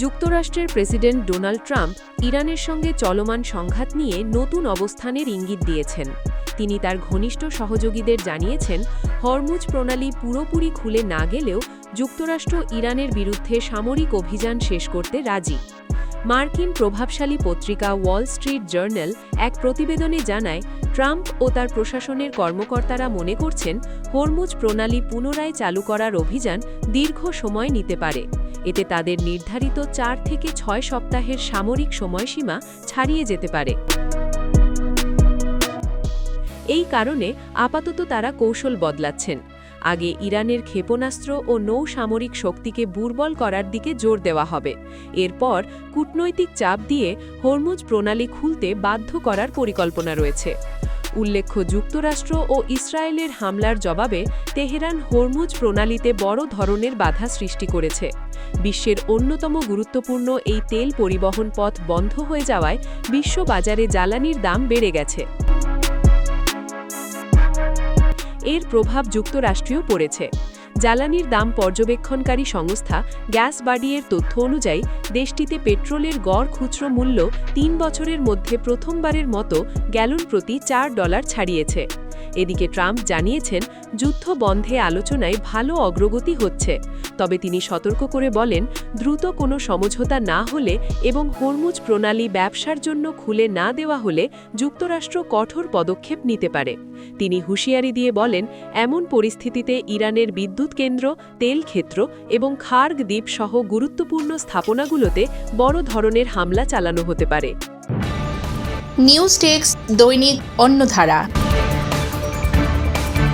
যুক্তরাষ্ট্রের president Donald Trump ইরানের সঙ্গে চলমান সংঘাত নিয়ে নতুন অবস্থানের ইঙ্গিত দিয়েছেন। তিনি তার ঘনিষ্ঠ সহযোগীদের জানিয়েছেন, হরমুজ প্রণালী পুরোপুরি খুলে না গেলেও যুক্তরাষ্ট্র ইরানের বিরুদ্ধে সামরিক অভিযান শেষ করতে রাজি। মার্কিন প্রভাবশালী পত্রিকা ওয়াল স্ট্রিট জার্নাল এক প্রতিবেদনে জানায়, ট্রাম্প ও তার প্রশাসনের কর্মকর্তারা মনে করছেন, হরমুজ প্রণালী পুনরায় চালু করার অভিযান দীর্ঘ সময় নিতে পারে। এতে তাদের নির্ধারিত 4 থেকে 6 সপ্তাহের সামরিক সময়সীমা ছাড়িয়ে যেতে পারে। এই কারণে আপাতত তারা কৌশল বদলাচ্ছেন। আগে ইরানের ক্ষেপণাস্ত্র ও নৌ সামরিক শক্তিকে দুর্বল করার দিকে জোর দেওয়া হবে। এরপর কূটনৈতিক চাপ দিয়ে হরমুজ প্রণালী খুলতে বাধ্য করার পরিকল্পনা রয়েছে। উল্লেখ্য, যুক্তরাষ্ট্র ও ইসরায়েলের হামলার জবাবে তেহরান হরমুজ প্রণালীতে বড় ধরনের বাধা সৃষ্টি করেছে। বিশ্বের অন্যতম গুরুত্বপূর্ণ এই তেল পরিবহন পথ বন্ধ হয়ে যাওয়ায় বিশ্ববাজারে জ্বালানির দাম বেড়ে গেছে। এর প্রভাব যুক্তরাষ্ট্রেও পড়েছে। জ্বালানির দাম পর্যবেক্ষণকারী সংস্থা গ্যাস বাডিয়ের তথ্য অনুযায়ী দেশটিতে পেট্রোলের গড় খুচরো মূল্য 3 বছরের মধ্যে প্রথমবারের মতো গ্যালন প্রতি $4 ছাড়িয়েছে। এদিকে ট্রাম্প জানিয়েছেন, যুদ্ধ বন্ধে আলোচনায় ভালো অগ্রগতি হচ্ছে। তবে তিনি সতর্ক করে বলেন, দ্রুত কোনো সমঝোতা না হলে এবং হরমুজ প্রণালী ব্যবসার জন্য খুলে না দেওয়া হলে যুক্তরাষ্ট্র কঠোর পদক্ষেপ নিতে পারে। তিনি হুঁশিয়ারি দিয়ে বলেন, এমন পরিস্থিতিতে ইরানের বিদ্যুৎ কেন্দ্র, তেল ক্ষেত্র এবং খার্গ দ্বীপ সহ গুরুত্বপূর্ণ স্থাপনাগুলোতে বড় ধরনের হামলা চালানো হতে পারে। নিউজ টেক্স দৈনিক অন্যধারা।